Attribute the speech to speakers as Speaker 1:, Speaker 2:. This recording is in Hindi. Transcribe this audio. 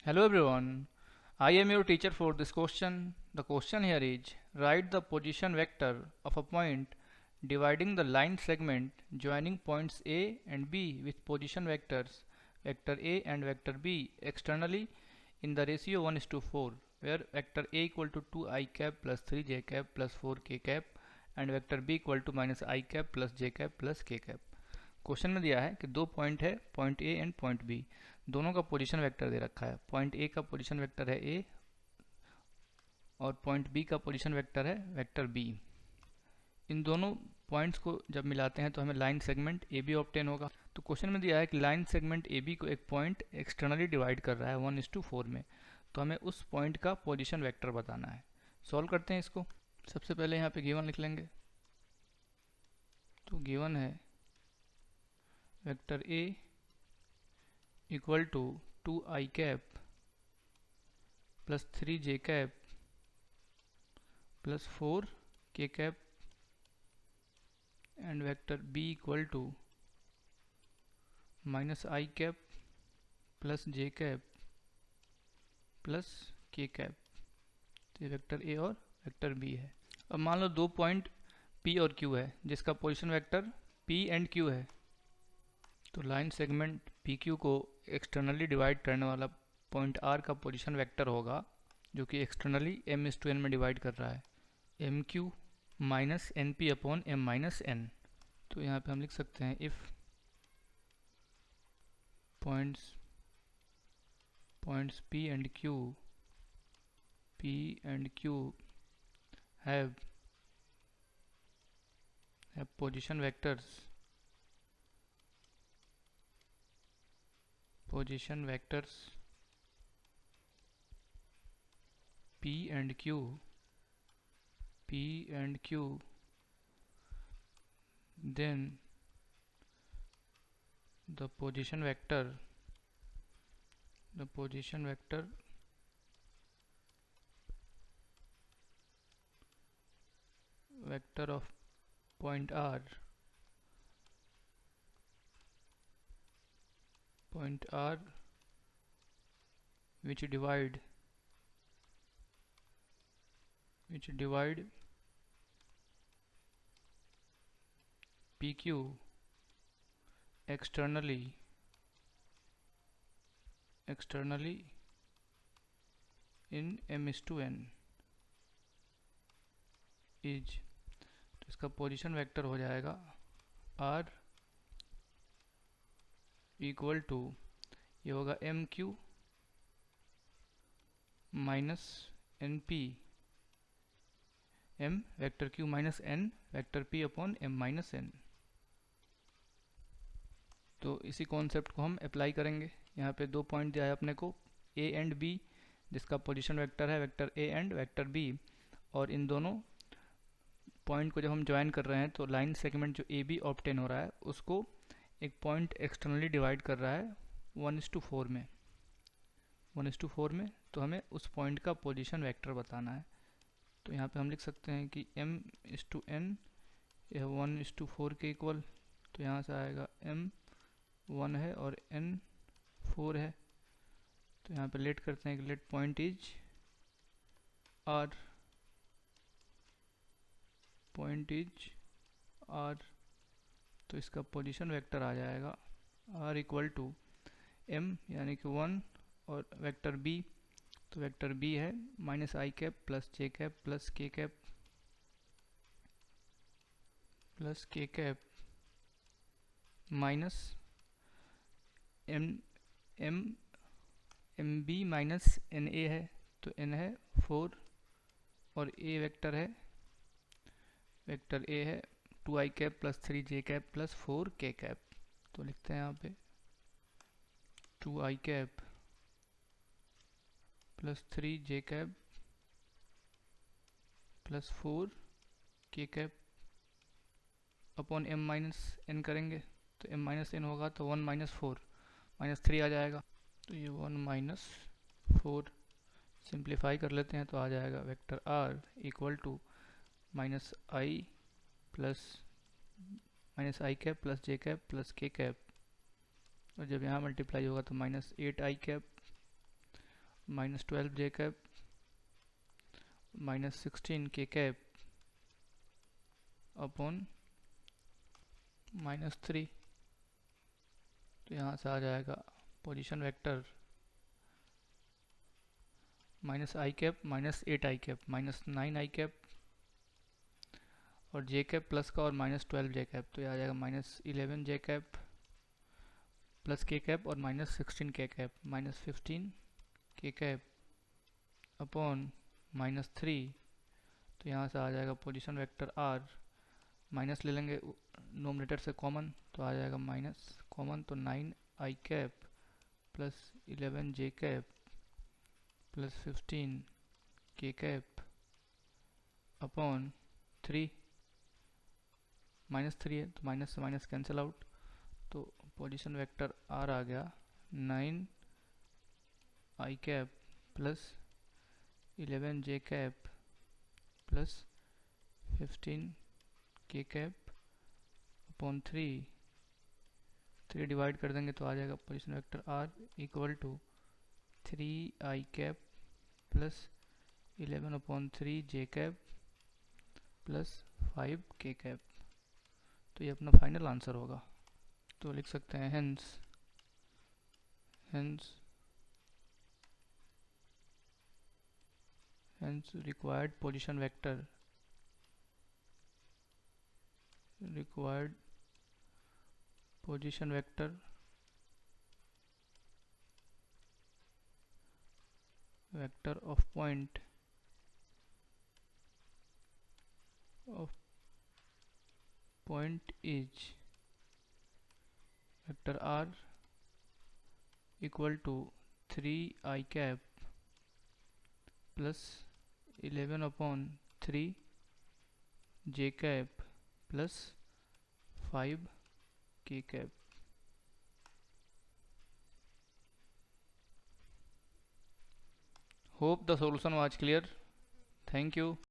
Speaker 1: Hello everyone, I am your teacher for this question. The question here is write the position vector of a point dividing the line segment joining points A and B with position vectors vector A and vector B externally in the ratio 1:4 where vector A equal to 2 I cap plus 3 j cap plus 4 k cap and vector B equal to minus I cap plus j cap plus k cap। Question में दिया है कि दो पॉइंट है, point A and point B, दोनों का पोजीशन वेक्टर दे रखा है। पॉइंट ए का पोजीशन वेक्टर है ए और पॉइंट बी का पोजीशन वेक्टर है वेक्टर बी। इन दोनों पॉइंट्स को जब मिलाते हैं तो हमें line segment A B obtain होगा। तो क्वेश्चन में दिया है कि लाइन सेगमेंट ए बी को एक पॉइंट एक्सटर्नली डिवाइड कर रहा है 1:4 में, तो हमें उस पॉइंट का पोजिशन वेक्टर बताना है। सॉल्व करते हैं इसको। सबसे पहले यहाँ पे गिवन लिख लेंगे। तो गिवन है vector A equal to 2 I cap plus 3 j cap plus 4 k cap and vector b equal to minus I cap plus j cap plus k cap. तो ये वेक्टर a और वेक्टर b है। अब मान लो दो पॉइंट p और q है जिसका position vector p and q है। तो लाइन सेगमेंट PQ को एक्सटर्नली डिवाइड करने वाला पॉइंट R का पोजीशन वेक्टर होगा जो कि एक्सटर्नली m/n में डिवाइड कर रहा है, MQ minus NP upon m minus n। तो यहाँ पे हम लिख सकते हैं if points P and Q have position vectors P and Q, then the position vector of point R which divide PQ externally in m/n is, तो इसका पोजीशन वेक्टर हो जाएगा R इक्वल टू, ये होगा MQ minus NP m vector Q minus n vector P upon m minus n। तो इसी कॉन्सेप्ट को हम अप्लाई करेंगे। यहाँ पे दो पॉइंट दिया है अपने को A एंड B जिसका पोजीशन वेक्टर है vector A and vector B, और इन दोनों पॉइंट को जब हम ज्वाइन कर रहे हैं तो लाइन सेगमेंट जो ए बी ऑब्टेन हो रहा है उसको एक पॉइंट एक्सटर्नली डिवाइड कर रहा है 1:4 में। तो हमें उस पॉइंट का पोजीशन वेक्टर बताना है। तो यहाँ पे हम लिख सकते हैं कि m/n यह 1:4 के इक्वल, तो यहाँ से आएगा m 1 है और n 4 है। तो यहाँ पे लेट करते हैं कि लेट पॉइंट इज R, तो इसका पोजीशन वेक्टर आ जाएगा R इक्वल टू m यानी कि 1 और वेक्टर B, तो वेक्टर B है minus I cap plus j cap plus k cap minus m b minus n a है, तो n है 4 और a वेक्टर है वेक्टर a है 2 I cap plus 3 j cap plus 4 k cap. तो लिखते हैं यहाँ पे 2 I cap plus 3 j cap plus 4 k cap upon m minus n करेंगे। तो m माइनस n होगा तो 1 माइनस 4 माइनस 3 आ जाएगा, तो ये 1 माइनस 4 सिंप्लीफाई कर लेते हैं तो आ जाएगा vector R equal to minus I cap plus J cap plus K cap, और जब यहाँ मल्टीप्लाई होगा तो minus 8 I cap minus 12 j cap minus 16 k cap upon minus 3। तो यहाँ से आ जाएगा position vector minus I cap minus 8 I cap minus 9 I cap और जे कैप प्लस का और माइनस 12 जे कैप। तो ये आ जाएगा माइनस 11 जे कैप प्लस के कैप और माइनस 16 के कैप माइनस 15 के कैप अपॉन माइनस 3। तो यहाँ से आ जाएगा पोजीशन वेक्टर आर, माइनस ले लेंगे नोमिनेटर से कॉमन तो आ जाएगा माइनस कॉमन, तो 9 I cap plus 11 J cap plus 15 के कैप अपॉन 3। माइनस 3 है तो माइनस से माइनस कैंसिल आउट, तो पोजीशन वेक्टर आर आ गया 9 I cap plus 11 J cap plus 15 के कैप अपॉन 3 डिवाइड कर देंगे तो आ जाएगा position vector R equal to 3 I cap plus 11 upon 3 J cap plus 5 K cap. तो ये अपना फाइनल आंसर होगा। तो लिख सकते हैं hence required position vector vector of point is vector r equal to 3 I cap plus 11 upon 3 j cap plus 5 k cap। Hope the solution was clear. Thank you.